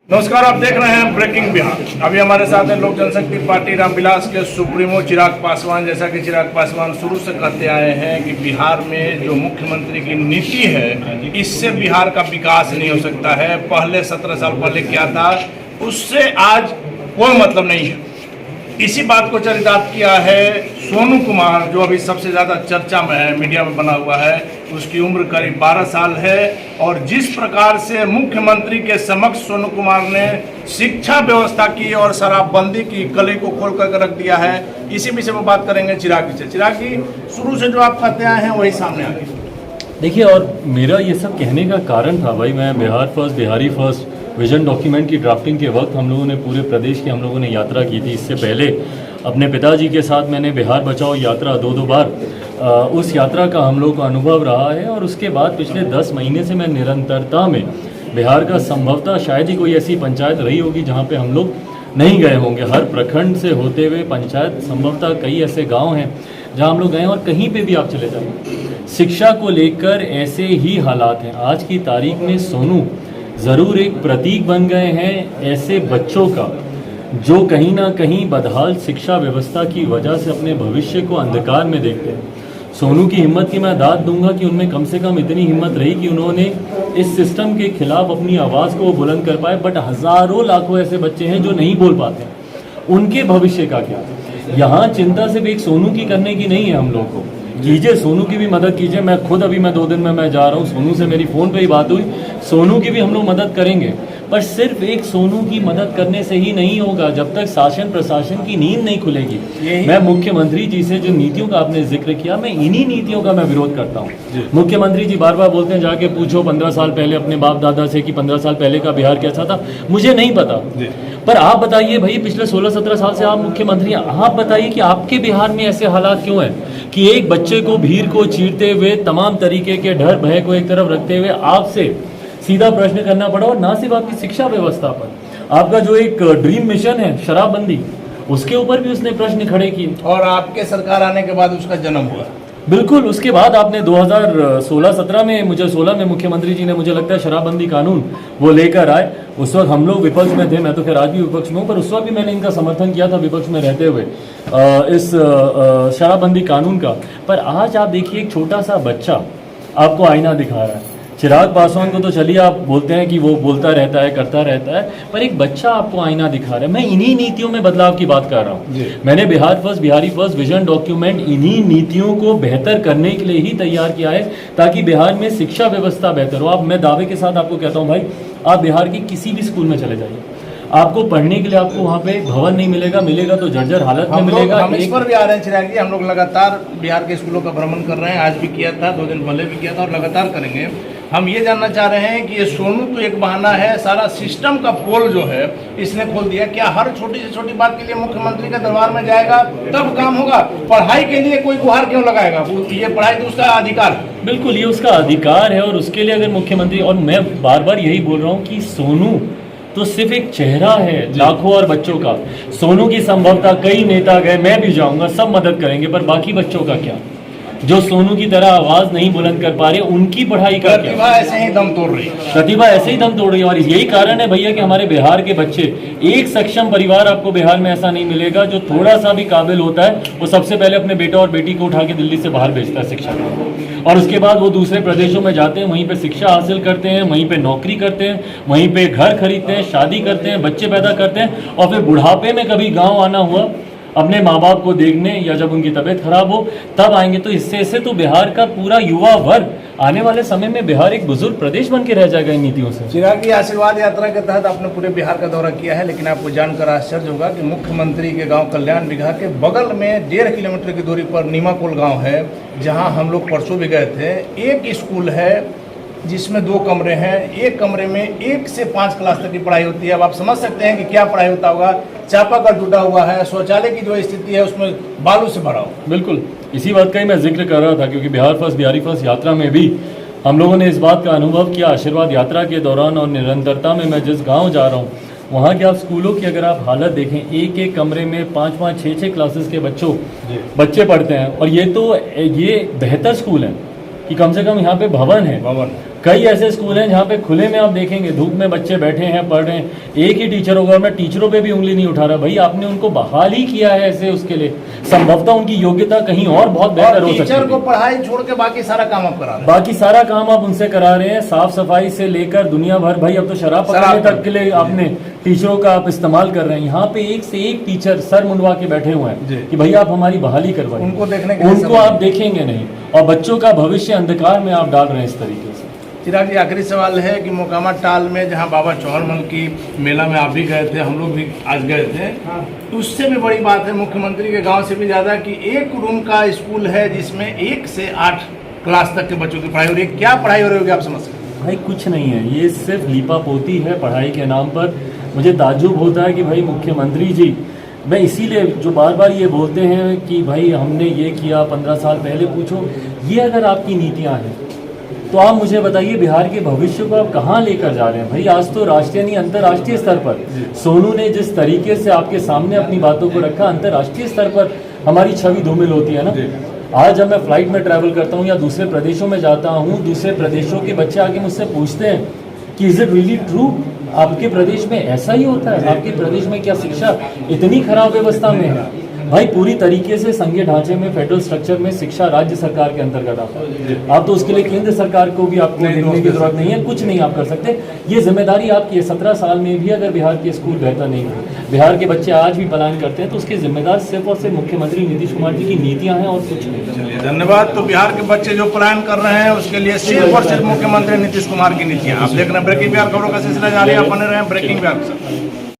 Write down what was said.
नमस्कार, आप देख रहे हैं ब्रेकिंग बिहार। अभी हमारे साथ है लोक जनशक्ति पार्टी रामविलास के सुप्रीमो चिराग पासवान। जैसा कि चिराग पासवान शुरू से कहते आए हैं कि बिहार में जो मुख्यमंत्री की नीति है, इससे बिहार का विकास नहीं हो सकता है। पहले 17 साल पहले क्या था, उससे आज कोई मतलब नहीं है। इसी बात को चरितार्थ किया है सोनू कुमार, जो अभी सबसे ज़्यादा चर्चा में है, मीडिया में बना हुआ है। उसकी उम्र करीब 12 साल है और जिस प्रकार से मुख्यमंत्री के समक्ष सोनू कुमार ने शिक्षा व्यवस्था की और शराबबंदी की कली को खोल कर रख दिया है, इसी विषय में बात करेंगे चिराग जी से। चिराग जी, शुरू से जो आप कहते आए हैं वही सामने आ गए। देखिए, और मेरा ये सब कहने का कारण था भाई, मैं Bihar first, Bihari first vision document की ड्राफ्टिंग के वक्त हम लोगों ने पूरे प्रदेश की हम लोगों ने यात्रा की थी। इससे पहले अपने पिताजी के साथ मैंने बिहार बचाओ यात्रा दो बार उस यात्रा का हम लोग को अनुभव रहा है। और उसके बाद पिछले 10 महीने से मैं निरंतरता में बिहार का संभवतः शायद ही कोई ऐसी पंचायत रही होगी जहाँ पे हम लोग नहीं गए होंगे। हर प्रखंड से होते हुए पंचायत, संभवतः कई ऐसे गाँव हैं जहाँ हम लोग गए। और कहीं पर भी आप चले जाएँ, शिक्षा को लेकर ऐसे ही हालात हैं। आज की तारीख में सोनू ज़रूर एक प्रतीक बन गए हैं ऐसे बच्चों का जो कहीं ना कहीं बदहाल शिक्षा व्यवस्था की वजह से अपने भविष्य को अंधकार में देखते हैं। सोनू की हिम्मत की मैं दाद दूंगा कि उनमें कम से कम इतनी हिम्मत रही कि उन्होंने इस सिस्टम के खिलाफ अपनी आवाज़ को बुलंद कर पाए। बट हज़ारों लाखों ऐसे बच्चे हैं जो नहीं बोल पाते, उनके भविष्य का क्या? यहाँ चिंता सिर्फ एक सोनू की करने की नहीं है, हम लोग को कीजिए, सोनू की भी मदद कीजिए। मैं खुद अभी 2 दिन में मैं जा रहा हूँ, सोनू से मेरी फ़ोन पे ही बात हुई, सोनू की भी हम लोग मदद करेंगे। पर सिर्फ एक सोनू की मदद करने से ही नहीं होगा जब तक शासन प्रशासन की नींद नहीं खुलेगी। मैं मुख्यमंत्री जी से जो नीतियों का आपने जिक्र किया, मैं इन्हीं नीतियों का मैं विरोध करता हूँ। मुख्यमंत्री जी बार बार बोलते हैं जाके पूछो 15 साल पहले अपने बाप दादा से कि 15 साल पहले का बिहार कैसा था। मुझे नहीं पता, पर आप बताइए भाई, पिछले 16-17 साल से आप मुख्यमंत्री हैं, आप बताइए कि आपके बिहार में ऐसे हालात क्यों हैं कि एक बच्चे को, भीड़ को चीरते हुए, तमाम तरीके के डर भय को एक तरफ रखते हुए आपसे सीधा प्रश्न करना पड़ा। और ना सिर्फ आपकी शिक्षा व्यवस्था पर, आपका जो एक ड्रीम मिशन है शराबबंदी, उसके ऊपर भी उसने प्रश्न खड़े किए। और आपके सरकार आने के बाद उसका जन्म हुआ। बिल्कुल, उसके बाद आपने 2016-17 में, मुझे 16 में मुख्यमंत्री जी ने, मुझे लगता है शराबबंदी कानून वो लेकर आए। उस वक्त हम लोग विपक्ष में थे, मैं तो खैर आज भी विपक्ष में हूँ, पर उस वक्त भी मैंने इनका समर्थन किया था विपक्ष में रहते हुए इस शराबबंदी कानून का। पर आज आप देखिए, एक छोटा सा बच्चा आपको आईना दिखा रहा है। चिराग पासवान को तो चलिए आप बोलते हैं कि वो बोलता रहता है, करता रहता है, पर एक बच्चा आपको आईना दिखा रहा है। मैं इन्हीं नीतियों में बदलाव की बात कर रहा हूँ। मैंने Bihar first, Bihari first vision document इन्हीं नीतियों को बेहतर करने के लिए ही तैयार किया है, ताकि बिहार में शिक्षा व्यवस्था बेहतर हो। मैं दावे के साथ आपको कहता हूँ भाई, आप बिहार के किसी भी स्कूल में चले जाइए, आपको पढ़ने के लिए आपको वहाँ पे भवन नहीं मिलेगा, मिलेगा तो जर्जर हालत में मिलेगा। हम इस पर भी आ रहे हैं चिराग जी, हम लोग लगातार बिहार के स्कूलों का भ्रमण कर रहे हैं। आज भी किया था, 2 दिन पहले भी किया था और लगातार करेंगे। हम ये जानना चाह रहे हैं कि ये सोनू तो एक बहाना है, सारा सिस्टम का पोल जो है इसने खोल दिया। क्या हर छोटी से छोटी बात के लिए मुख्यमंत्री के दरबार में जाएगा तब काम होगा? पढ़ाई के लिए कोई गुहार क्यों लगाएगा? ये पढ़ाई तो उसका अधिकार, बिल्कुल ये उसका अधिकार है। और उसके लिए अगर मुख्यमंत्री, और मैं बार बार यही बोल रहा हूँ कि सोनू तो सिर्फ एक चेहरा है लाखों और बच्चों का। सोनू की संभवतः कई नेता गए, मैं भी जाऊंगा, सब मदद करेंगे, पर बाकी बच्चों का क्या, जो सोनू की तरह आवाज नहीं बुलंद कर पा रहे, उनकी पढ़ाई का क्या? प्रतिभा ऐसे ही दम तोड़ रही है, प्रतिभा ऐसे ही दम तोड़ रही है। और यही कारण है भैया कि हमारे बिहार के बच्चे, एक सक्षम परिवार आपको बिहार में ऐसा नहीं मिलेगा जो थोड़ा सा भी काबिल होता है, वो सबसे पहले अपने बेटा और बेटी को उठा के दिल्ली से बाहर भेजता है शिक्षा में, और उसके बाद वो दूसरे प्रदेशों में जाते हैं, वहीं पे शिक्षा हासिल करते हैं, वहीं पे नौकरी करते हैं, वहीं पे घर खरीदते हैं, शादी करते हैं, बच्चे पैदा करते हैं, और फिर बुढ़ापे में कभी गाँव आना हुआ अपने माँ बाप को देखने, या जब उनकी तबीयत खराब हो तब आएंगे। तो इससे तो बिहार का पूरा युवा वर्ग आने वाले समय में बिहार एक बुजुर्ग प्रदेश बन के रह जाएगा इन नीतियों से। चिराग जी, आशीर्वाद यात्रा के तहत आपने पूरे बिहार का दौरा किया है, लेकिन आपको जानकर आश्चर्य होगा कि मुख्यमंत्री के गांव कल्याण बिघा के बगल में 1.5 किलोमीटर की दूरी पर नीमाकोल गांव है, जहां हम लोग परसों भी गए थे। एक स्कूल है जिसमें 2 कमरे हैं, एक कमरे में 1 से 5 क्लास तक की पढ़ाई होती है। अब आप समझ सकते हैं कि क्या पढ़ाई होता होगा। चापाकल टूटा हुआ है, शौचालय की जो स्थिति है उसमें बालू से भरा हुआ। बिल्कुल इसी बात का ही मैं जिक्र कर रहा था, क्योंकि बिहार फर्स्ट, बिहारी फर्स्ट यात्रा में भी हम लोगों ने इस बात का अनुभव किया। आशीर्वाद यात्रा के दौरान और निरंतरता में मैं जिस गांव जा रहा हूं, वहाँ के आप स्कूलों की अगर आप हालत देखें, एक एक कमरे में 5-5, 6-6 क्लासेस के बच्चे पढ़ते हैं। और ये बेहतर स्कूल हैं कि कम से कम यहाँ पे भवन है। कई ऐसे स्कूल हैं जहाँ पे खुले में आप देखेंगे धूप में बच्चे बैठे हैं, पढ़ रहे हैं, एक ही टीचर होगा। और मैं टीचरों पे भी उंगली नहीं उठा रहा, भाई आपने उनको बहाल ही किया है ऐसे, उसके लिए संभवतः उनकी योग्यता कहीं और बहुत बेहतर हो सकती है। टीचर को पढ़ाई छोड़ के बाकी सारा काम आप करा रहे हैं। बाकी सारा काम आप उनसे करा रहे हैं, साफ सफाई से लेकर दुनिया भर। भाई अब तो शराब पकड़ने तक के लिए आपने टीचरों का आप इस्तेमाल कर रहे हैं। यहाँ पे एक से एक टीचर सर मुंडवा के बैठे हुए हैं कि भैया आप हमारी बहाली करवाइए। उनको आप देखेंगे नहीं, और बच्चों का भविष्य अंधकार में आप डाल रहे हैं इस तरीके से। चिराग जी, आखिरी सवाल है कि मोकामा टाल में जहां बाबा चौहरमल की मेला में आप भी गए थे, हम लोग भी आज गए थे, तो उससे भी बड़ी बात है मुख्यमंत्री के गांव से भी ज़्यादा कि 1 रूम का स्कूल है जिसमें 1 से 8 क्लास तक के बच्चों की पढ़ाई हो रही है। क्या पढ़ाई हो रही होगी आप समझ सकते हैं? भाई कुछ नहीं है, ये सिर्फ लीपापोती है पढ़ाई के नाम पर। मुझे ताज्जुब होता है कि भाई मुख्यमंत्री जी, मैं इसीलिए जो बार बार ये बोलते हैं कि भाई हमने ये किया 15 साल पहले, पूछो ये अगर आपकी नीतियाँ हैं तो आप मुझे बताइए बिहार के भविष्य को आप कहाँ लेकर जा रहे हैं। भाई आज तो राष्ट्रीय नहीं अंतर्राष्ट्रीय स्तर पर सोनू ने जिस तरीके से आपके सामने अपनी बातों को रखा, अंतर्राष्ट्रीय स्तर पर हमारी छवि धूमिल होती है ना। आज जब मैं फ्लाइट में ट्रैवल करता हूँ या दूसरे प्रदेशों में जाता हूँ, दूसरे प्रदेशों के बच्चे आके मुझसे पूछते हैं कि इज इट रियली ट्रू, आपके प्रदेश में ऐसा ही होता है? आपके प्रदेश में क्या शिक्षा इतनी खराब व्यवस्था में है? भाई पूरी तरीके से संघीय ढांचे में, फेडरल स्ट्रक्चर में शिक्षा राज्य सरकार के अंतर्गत आता है। आप तो उसके लिए केंद्र सरकार को भी आपको देखने की जरूरत नहीं है, कुछ नहीं आप कर सकते। ये जिम्मेदारी आपकी है। 17 साल में भी अगर बिहार के स्कूल बेहतर नहीं हुए, बिहार के बच्चे आज भी पलायन करते हैं, तो उसके जिम्मेदार सिर्फ और सिर्फ मुख्यमंत्री नीतीश कुमार जी की नीतियाँ हैं और कुछ नहीं। चलिए धन्यवाद। तो बिहार के बच्चे जो पलायन कर रहे हैं उसके लिए सिर्फ और सिर्फ मुख्यमंत्री नीतीश कुमार की नीतियाँ। आप देख रहे हैं ब्रेकिंग बिहार, खबरों का सिलसिला जारी है, आप बने रहे हैं ब्रेकिंग बिहार के साथ।